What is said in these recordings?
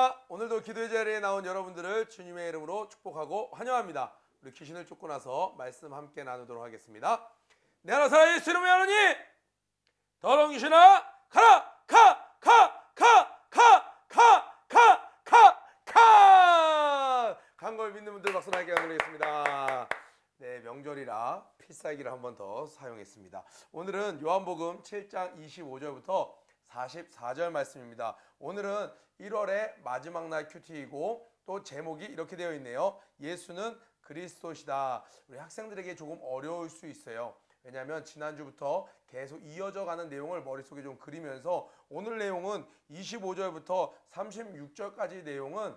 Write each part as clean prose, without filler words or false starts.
안녕하십니까. 오늘도 기도의 자리에 나온 여러분들을 주님의 이름으로 축복하고 환영합니다. 우리 귀신을 쫓고 나서 말씀 함께 나누도록 하겠습니다. 내 하나 살아 예수 이름의 하나님, 더러운 귀신아 가라! 간 걸 믿는 분들 박수 나게 드리겠습니다. 네, 명절이라 필살기를 한 번 더 사용했습니다. 오늘은 요한복음 7장 25절부터 44절 말씀입니다. 오늘은 1월의 마지막 날 큐티이고 또 제목이 이렇게 되어 있네요. 예수는 그리스도시다. 우리 학생들에게 조금 어려울 수 있어요. 왜냐하면 지난주부터 계속 이어져 가는 내용을 머릿속에 좀 그리면서 오늘 내용은 25절부터 36절까지 내용은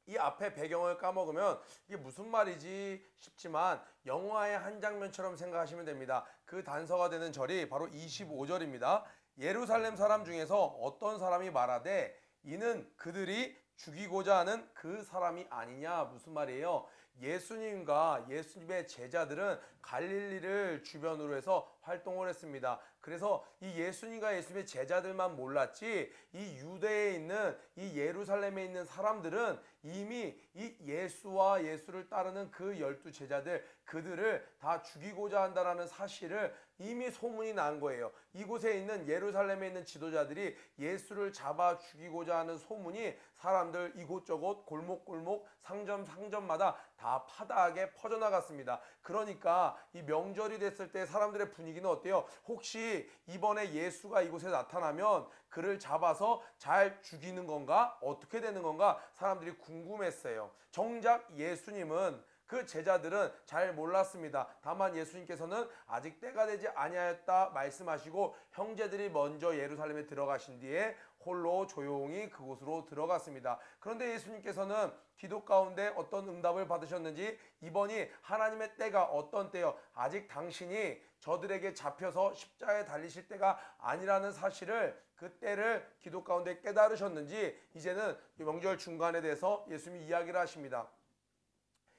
이 앞에 배경을 까먹으면 이게 무슨 말이지 싶지만 영화의 한 장면처럼 생각하시면 됩니다. 그 단서가 되는 절이 바로 25절입니다. 예루살렘 사람 중에서 어떤 사람이 말하되 이는 그들이 죽이고자 하는 그 사람이 아니냐. 무슨 말이에요? 예수님과 예수님의 제자들은 갈릴리를 주변으로 해서 활동을 했습니다. 그래서 이 예수님과 예수님의 제자들만 몰랐지 이 유대에 있는 이 예루살렘에 있는 사람들은 이미 이 예수와 예수를 따르는 그 12 제자들 그들을 다 죽이고자 한다는 사실을 이미 소문이 난 거예요. 이곳에 있는 예루살렘에 있는 지도자들이 예수를 잡아 죽이고자 하는 소문이 사람들 이곳저곳 골목골목 상점마다 다 파다하게 퍼져나갔습니다. 그러니까 이 명절이 됐을 때 사람들의 분위기는 어때요? 혹시 이번에 예수가 이곳에 나타나면 그를 잡아서 잘 죽이는 건가? 어떻게 되는 건가? 사람들이 궁금했어요. 정작 예수님은 그 제자들은 잘 몰랐습니다. 다만 예수님께서는 아직 때가 되지 아니하였다 말씀하시고 형제들이 먼저 예루살렘에 들어가신 뒤에 홀로 조용히 그곳으로 들어갔습니다. 그런데 예수님께서는 기도 가운데 어떤 응답을 받으셨는지 이번이 하나님의 때가 어떤 때요? 아직 당신이 저들에게 잡혀서 십자가에 달리실 때가 아니라는 사실을 그 때를 기도 가운데 깨달으셨는지 이제는 명절 중간에 대해서 예수님이 이야기를 하십니다.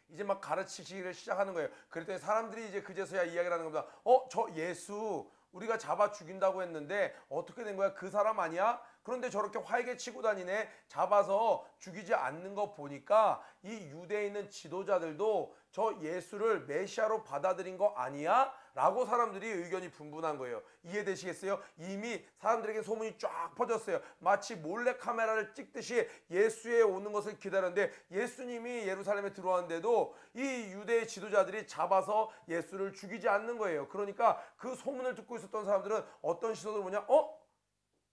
이제 막 가르치시기를 시작하는 거예요. 그랬더니 사람들이 이제 그제서야 이야기를 하는 겁니다. 저 예수 우리가 잡아 죽인다고 했는데 어떻게 된 거야? 그 사람 아니야? 그런데 저렇게 활개 치고 다니네. 잡아서 죽이지 않는 거 보니까 이 유대에 있는 지도자들도 저 예수를 메시아로 받아들인 거 아니야? 라고 사람들이 의견이 분분한 거예요. 이해되시겠어요? 이미 사람들에게 소문이 쫙 퍼졌어요. 마치 몰래카메라를 찍듯이 예수의 오는 것을 기다렸는데 예수님이 예루살렘에 들어왔는데도 이 유대의 지도자들이 잡아서 예수를 죽이지 않는 거예요. 그러니까 그 소문을 듣고 있었던 사람들은 어떤 시선으로 보냐?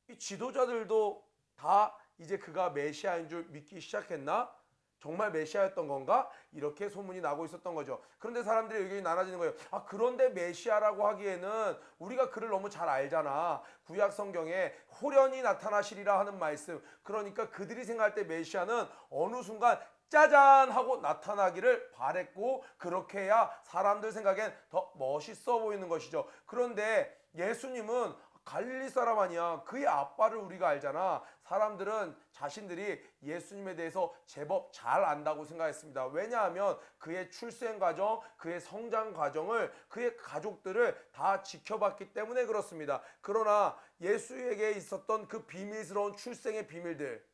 이 지도자들도 다 이제 그가 메시아인 줄 믿기 시작했나? 정말 메시아였던 건가? 이렇게 소문이 나고 있었던 거죠. 그런데 사람들의 의견이 나눠지는 거예요. 그런데 메시아라고 하기에는 우리가 그를 너무 잘 알잖아. 구약 성경에 호련히 나타나시리라 하는 말씀. 그러니까 그들이 생각할 때 메시아는 어느 순간 짜잔 하고 나타나기를 바랬고 그렇게 해야 사람들 생각엔 더 멋있어 보이는 것이죠. 그런데 예수님은 갈릴리 사람 아니야. 그의 아빠를 우리가 알잖아. 사람들은 자신들이 예수님에 대해서 제법 잘 안다고 생각했습니다. 왜냐하면 그의 출생 과정, 그의 성장 과정을 그의 가족들을 다 지켜봤기 때문에 그렇습니다. 그러나 예수에게 있었던 그 비밀스러운 출생의 비밀들,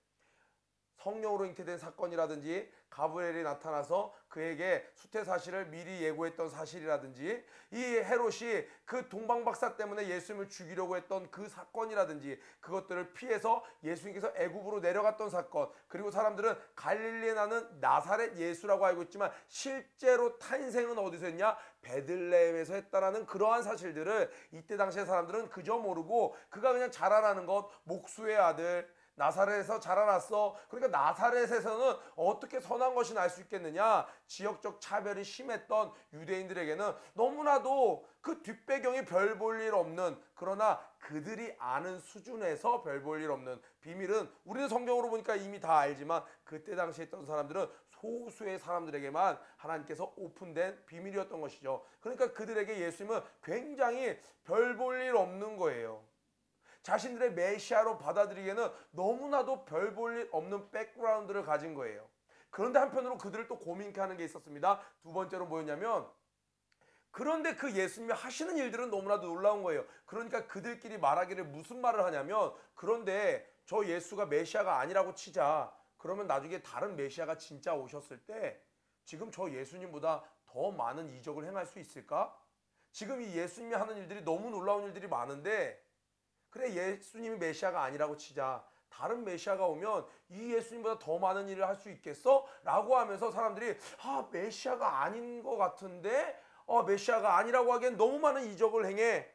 성령으로 잉태된 사건이라든지 가브리엘이 나타나서 그에게 수태 사실을 미리 예고했던 사실이라든지 이 헤롯이 그 동방박사 때문에 예수님을 죽이려고 했던 그 사건이라든지 그것들을 피해서 예수님께서 애굽으로 내려갔던 사건, 그리고 사람들은 갈릴리에 나는 나사렛 예수라고 알고 있지만 실제로 탄생은 어디서 했냐? 베들레헴에서 했다라는 그러한 사실들을 이때 당시의 사람들은 그저 모르고 그가 그냥 자라나는 것, 목수의 아들, 나사렛에서 자라났어. 그러니까 나사렛에서는 어떻게 선한 것이 날 수 있겠느냐? 지역적 차별이 심했던 유대인들에게는 너무나도 그 뒷배경이 별 볼 일 없는, 그러나 그들이 아는 수준에서 별 볼 일 없는 비밀은 우리는 성경으로 보니까 이미 다 알지만 그때 당시에 있던 사람들은 소수의 사람들에게만 하나님께서 오픈된 비밀이었던 것이죠. 그러니까 그들에게 예수님은 굉장히 별 볼 일 없는 거예요. 자신들의 메시아로 받아들이기에는 너무나도 별 볼 일 없는 백그라운드를 가진 거예요. 그런데 한편으로 그들을 또 고민케 하는 게 있었습니다. 두 번째로 뭐였냐면 그런데 그 예수님이 하시는 일들은 너무나도 놀라운 거예요. 그러니까 그들끼리 말하기를 무슨 말을 하냐면 그런데 저 예수가 메시아가 아니라고 치자. 그러면 나중에 다른 메시아가 진짜 오셨을 때 지금 저 예수님보다 더 많은 이적을 행할 수 있을까? 지금 이 예수님이 하는 일들이 너무 놀라운 일들이 많은데, 그래 예수님이 메시아가 아니라고 치자. 다른 메시아가 오면 이 예수님보다 더 많은 일을 할 수 있겠어? 라고 하면서 사람들이 메시아가 아닌 것 같은데 메시아가 아니라고 하기엔 너무 많은 이적을 행해.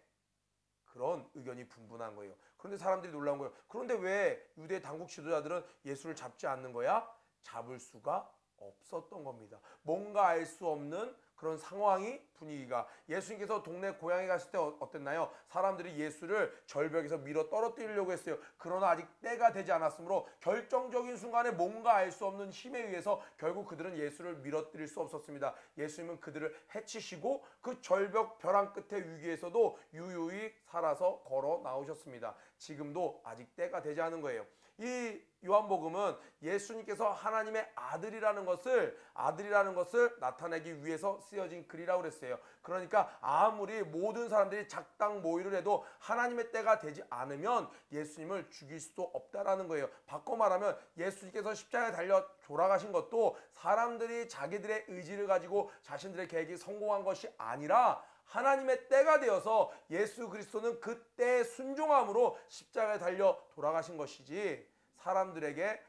그런 의견이 분분한 거예요. 그런데 사람들이 놀라운 거예요. 그런데 왜 유대 당국 지도자들은 예수를 잡지 않는 거야? 잡을 수가 없었던 겁니다. 뭔가 알 수 없는 그런 상황이, 분위기가. 예수님께서 동네 고향에 갔을 때 어땠나요? 사람들이 예수를 절벽에서 밀어 떨어뜨리려고 했어요. 그러나 아직 때가 되지 않았으므로 결정적인 순간에 뭔가 알 수 없는 힘에 의해서 결국 그들은 예수를 밀어뜨릴 수 없었습니다. 예수님은 그들을 해치시고 그 절벽 벼랑 끝의 위기에서도 유유히 살아서 걸어 나오셨습니다. 지금도 아직 때가 되지 않은 거예요. 이 요한복음은 예수님께서 하나님의 아들이라는 것을 나타내기 위해서 쓰여진 글이라고 그랬어요. 그러니까 아무리 모든 사람들이 작당 모의를 해도 하나님의 때가 되지 않으면 예수님을 죽일 수도 없다라는 거예요. 바꿔 말하면 예수님께서 십자가에 달려 돌아가신 것도 사람들이 자기들의 의지를 가지고 자신들의 계획이 성공한 것이 아니라 하나님의 때가 되어서 예수 그리스도는 그때의 순종함으로 십자가에 달려 돌아가신 것이지 사람들에게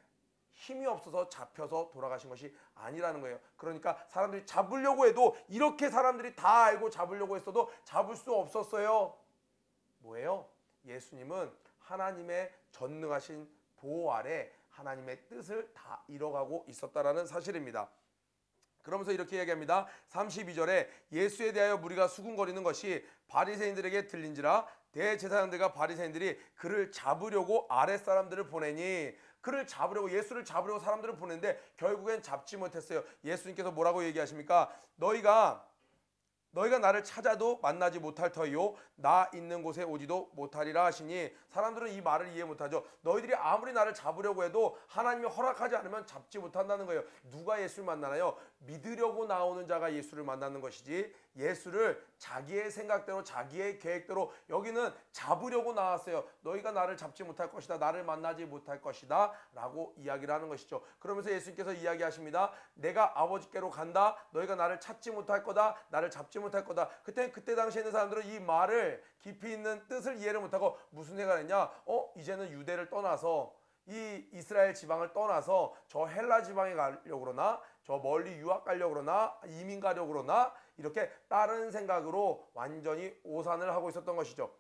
힘이 없어서 잡혀서 돌아가신 것이 아니라는 거예요. 그러니까 사람들이 잡으려고 해도, 이렇게 사람들이 다 알고 잡으려고 했어도 잡을 수 없었어요. 뭐예요? 예수님은 하나님의 전능하신 보호 아래 하나님의 뜻을 다 이뤄가고 있었다라는 사실입니다. 그러면서 이렇게 얘기합니다. 32절에 예수에 대하여 무리가 수군거리는 것이 바리새인들에게 들린지라 대제사장들과 바리새인들이 그를 잡으려고 아랫사람들을 보내니, 그를 잡으려고, 예수를 잡으려고 사람들을 보냈는데 결국엔 잡지 못했어요. 예수님께서 뭐라고 얘기하십니까? 너희가 나를 찾아도 만나지 못할 터이요 나 있는 곳에 오지도 못하리라 하시니, 사람들은 이 말을 이해 못하죠. 너희들이 아무리 나를 잡으려고 해도 하나님이 허락하지 않으면 잡지 못한다는 거예요. 누가 예수를 만나나요? 믿으려고 나오는 자가 예수를 만나는 것이지, 예수를 자기의 생각대로 자기의 계획대로, 여기는 잡으려고 나왔어요. 너희가 나를 잡지 못할 것이다, 나를 만나지 못할 것이다 라고 이야기를 하는 것이죠. 그러면서 예수님께서 이야기하십니다. 내가 아버지께로 간다. 너희가 나를 찾지 못할 거다, 나를 잡지 못할 거다. 그때 당시에 있는 사람들은 이 말을 깊이 있는 뜻을 이해를 못하고 무슨 생각을 했냐? 이제는 유대를 떠나서 이 이스라엘 지방을 떠나서 저 헬라 지방에 가려고 그러나, 저 멀리 유학 가려고 그러나, 이민 가려고 그러나, 이렇게 다른 생각으로 완전히 오산을 하고 있었던 것이죠.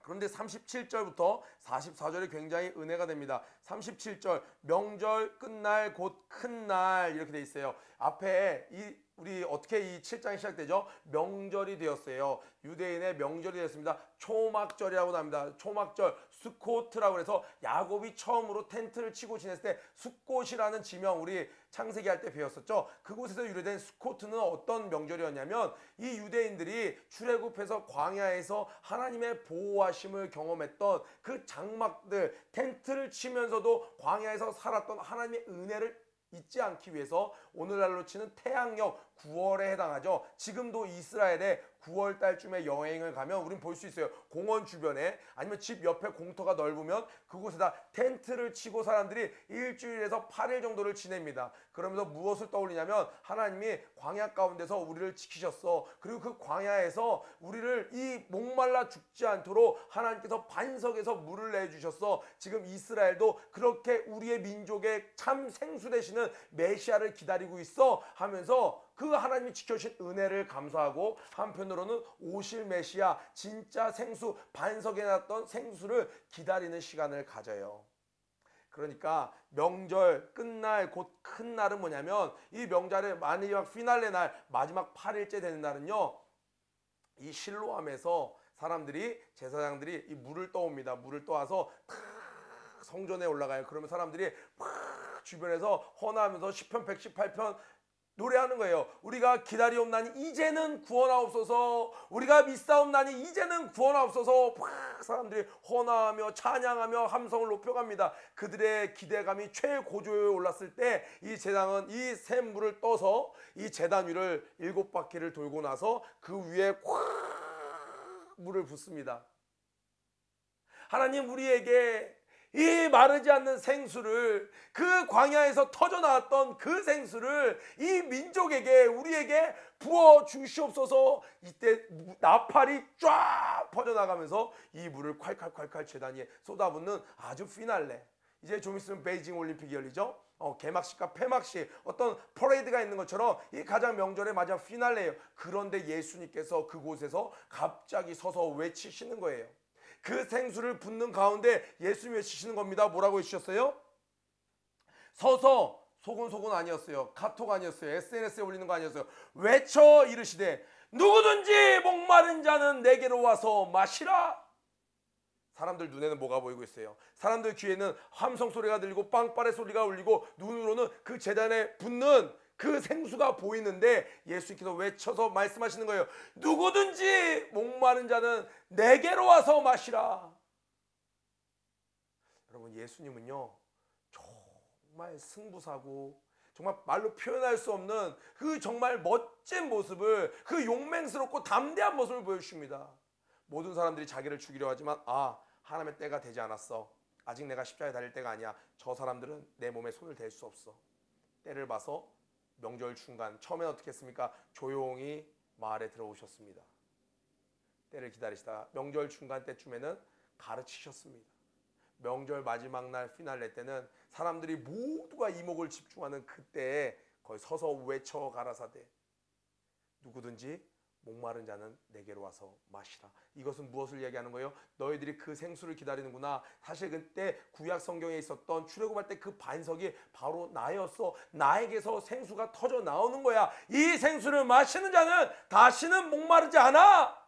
그런데 37절부터 44절이 굉장히 은혜가 됩니다. 37절, 명절 끝날 곧 큰 날, 이렇게 돼 있어요. 앞에 우리 어떻게 이 7장이 시작되죠? 명절이 되었어요. 유대인의 명절이 되었습니다. 초막절이라고 합니다. 초막절, 수코트라고 해서 야곱이 처음으로 텐트를 치고 지냈을 때 수꽃이라는 지명, 우리 창세기 할 때 배웠었죠. 그곳에서 유래된 수코트는 어떤 명절이었냐면, 이 유대인들이 출애굽해서 광야에서 하나님의 보호하심을 경험했던 그 장막들, 텐트를 치면서도 광야에서 살았던 하나님의 은혜를 잊지 않기 위해서, 오늘날로 치는 태양력 9월에 해당하죠. 지금도 이스라엘에 9월 달쯤에 여행을 가면 우린 볼 수 있어요. 공원 주변에, 아니면 집 옆에 공터가 넓으면 그곳에다 텐트를 치고 사람들이 일주일에서 8일 정도를 지냅니다. 그러면서 무엇을 떠올리냐면, 하나님이 광야 가운데서 우리를 지키셨어. 그리고 그 광야에서 우리를 이 목말라 죽지 않도록 하나님께서 반석에서 물을 내주셨어. 지금 이스라엘도 그렇게 우리의 민족의 참 생수 되시는 메시아를 기다리고 있어 하면서 그 하나님이 지켜주신 은혜를 감사하고, 한편으로는 오실 메시아, 진짜 생수, 반석에 놨던 생수를 기다리는 시간을 가져요. 그러니까 명절 끝날 곧 큰 날은 뭐냐면, 이 명절의 마지막 피날레 날, 마지막 8일째 되는 날은요, 이 실로암에서 사람들이, 제사장들이 이 물을 떠옵니다. 물을 떠와서 성전에 올라가요. 그러면 사람들이 막 주변에서 헌하면서 시편 118편 노래하는 거예요. 우리가 기다리옵나니 이제는 구원하옵소서, 우리가 믿사옵나니 이제는 구원하옵소서. 막 사람들이 헌하며 찬양하며 함성을 높여갑니다. 그들의 기대감이 최고조에 올랐을 때 이 제사장은 이 샘물을 떠서 이 제단 위를 7바퀴를 돌고 나서 그 위에 꽉 물을 붓습니다. 하나님, 우리에게 이 마르지 않는 생수를, 그 광야에서 터져 나왔던 그 생수를 이 민족에게, 우리에게 부어 주시옵소서. 이때 나팔이 쫙 퍼져나가면서 이 물을 콸콸콸콸 제단 위에 쏟아붓는 아주 피날레. 이제 좀 있으면 베이징 올림픽이 열리죠. 개막식과 폐막식, 어떤 퍼레이드가 있는 것처럼 이 가장 명절의 마지막 피날레예요. 그런데 예수님께서 그곳에서 갑자기 서서 외치시는 거예요. 그 생수를 붓는 가운데 예수님이 외치시는 겁니다. 뭐라고 해주셨어요? 서서, 소곤소곤 아니었어요. 카톡 아니었어요. SNS에 올리는 거 아니었어요. 외쳐 이르시되 누구든지 목마른 자는 내게로 와서 마시라. 사람들 눈에는 뭐가 보이고 있어요? 사람들 귀에는 함성 소리가 들리고 빵빠레 소리가 울리고 눈으로는 그 제단에 붓는 그 생수가 보이는데 예수님께서 외쳐서 말씀하시는 거예요. 누구든지 목마른 자는 내게로 와서 마시라. 여러분, 예수님은요 정말 승부사고 정말 말로 표현할 수 없는 그 정말 멋진 모습을, 그 용맹스럽고 담대한 모습을 보여주십니다. 모든 사람들이 자기를 죽이려 하지만 하나님의 때가 되지 않았어. 아직 내가 십자가에 달릴 때가 아니야. 저 사람들은 내 몸에 손을 댈 수 없어. 때를 봐서 명절 중간, 처음엔 어떻게 했습니까? 조용히 마을에 들어오셨습니다. 때를 기다리시다가 명절 중간 때쯤에는 가르치셨습니다. 명절 마지막 날 피날레 때는 사람들이 모두가 이목을 집중하는 그때에 거의 서서 외쳐 가라사대 누구든지 목마른 자는 내게로 와서 마시라. 이것은 무엇을 얘기하는 거예요? 너희들이 그 생수를 기다리는구나. 사실 그때 구약 성경에 있었던 출애굽할 때 그 반석이 바로 나였어. 나에게서 생수가 터져 나오는 거야. 이 생수를 마시는 자는 다시는 목마르지 않아.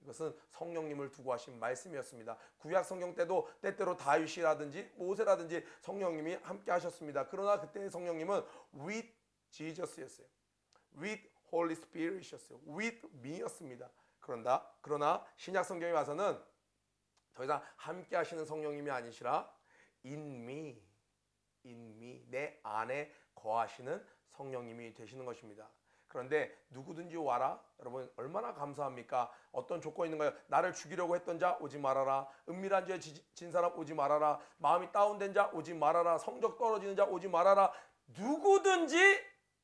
이것은 성령님을 두고 하신 말씀이었습니다. 구약 성경 때도 때때로 다윗이라든지 모세라든지 성령님이 함께 하셨습니다. 그러나 그때의 성령님은 with Jesus였어요. with Holy Spirit이었어요. with me였습니다. 그러나 신약 성경에 와서는 더 이상 함께 하시는 성령님이 아니시라 in me, 내 안에 거하시는 성령님이 되시는 것입니다. 그런데 누구든지 와라. 여러분 얼마나 감사합니까? 어떤 조건이 있는 거예요? 나를 죽이려고 했던 자 오지 말아라. 은밀한 죄에 진 사람 오지 말아라. 마음이 다운된 자 오지 말아라. 성적 떨어지는 자 오지 말아라. 누구든지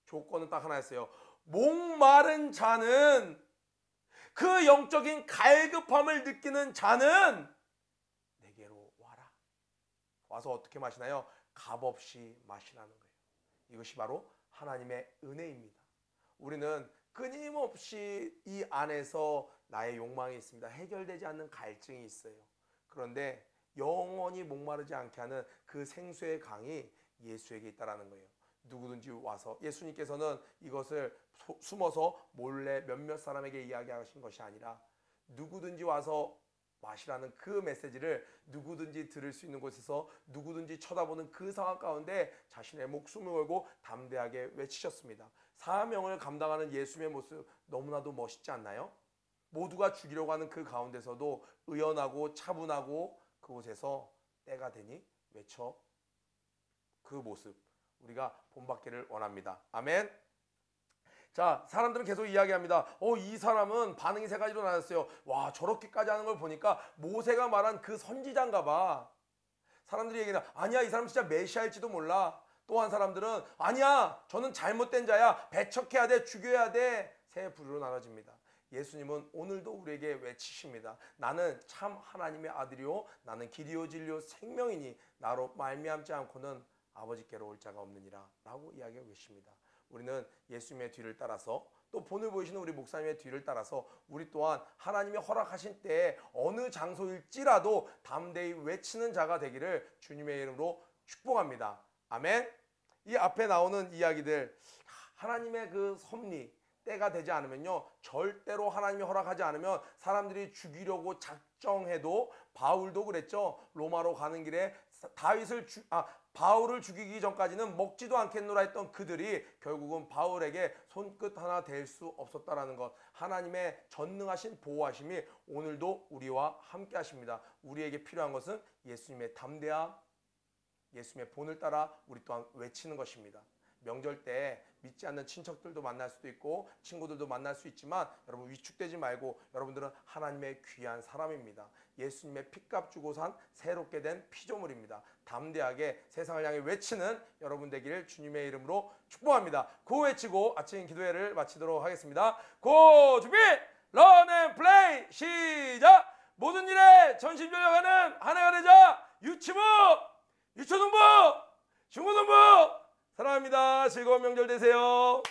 조건은 딱 하나였어요. 목마른 자는, 그 영적인 갈급함을 느끼는 자는 내게로 와라. 와서 어떻게 마시나요? 값없이 마시라는 거예요. 이것이 바로 하나님의 은혜입니다. 우리는 끊임없이 이 안에서 나의 욕망이 있습니다. 해결되지 않는 갈증이 있어요. 그런데 영원히 목마르지 않게 하는 그 생수의 강이 예수에게 있다는 거예요. 누구든지 와서, 예수님께서는 이것을 숨어서 몰래 몇몇 사람에게 이야기하신 것이 아니라 누구든지 와서 마시라는 그 메시지를 누구든지 들을 수 있는 곳에서 누구든지 쳐다보는 그 상황 가운데 자신의 목숨을 걸고 담대하게 외치셨습니다. 사명을 감당하는 예수님의 모습 너무나도 멋있지 않나요? 모두가 죽이려고 하는 그 가운데서도 의연하고 차분하고 그곳에서 때가 되니 외쳐 그 모습 우리가 본받기를 원합니다. 아멘. 자, 사람들은 계속 이야기합니다. 이 사람은 반응이 세 가지로 나눴어요. 와, 저렇게까지 하는 걸 보니까 모세가 말한 그 선지자인가 봐. 사람들이 얘기해요. 아니야, 이 사람 진짜 메시아일지도 몰라. 또 한 사람들은 아니야, 저는 잘못된 자야. 배척해야 돼, 죽여야 돼. 세 부류로 나눠집니다. 예수님은 오늘도 우리에게 외치십니다. 나는 참 하나님의 아들이요 나는 길이요 진리요 생명이니 나로 말미암지 않고는 아버지께로 올 자가 없느니라 라고 이야기하고 계십니다. 우리는 예수님의 뒤를 따라서 또 본을 보이시는 우리 목사님의 뒤를 따라서 우리 또한 하나님이 허락하신 때에 어느 장소일지라도 담대히 외치는 자가 되기를 주님의 이름으로 축복합니다. 아멘. 이 앞에 나오는 이야기들 하나님의 그 섭리 때가 되지 않으면요 절대로 하나님이 허락하지 않으면 사람들이 죽이려고 작정해도 바울도 그랬죠. 로마로 가는 길에 바울을 죽이기 전까지는 먹지도 않겠노라 했던 그들이 결국은 바울에게 손끝 하나 댈 수 없었다라는 것. 하나님의 전능하신 보호하심이 오늘도 우리와 함께 하십니다. 우리에게 필요한 것은 예수님의 담대함, 예수님의 본을 따라 우리 또한 외치는 것입니다. 명절 때 믿지 않는 친척들도 만날 수도 있고 친구들도 만날 수 있지만 여러분 위축되지 말고 여러분들은 하나님의 귀한 사람입니다. 예수님의 피값 주고 산 새롭게 된 피조물입니다. 담대하게 세상을 향해 외치는 여러분 되기를 주님의 이름으로 축복합니다. 구호 외치고 아침 기도회를 마치도록 하겠습니다. 고 준비 런 앤 플레이 시작. 모든 일에 전심전력하는 한 해가 되자. 유치부 유초등부 중고등부 사랑합니다. 즐거운 명절 되세요.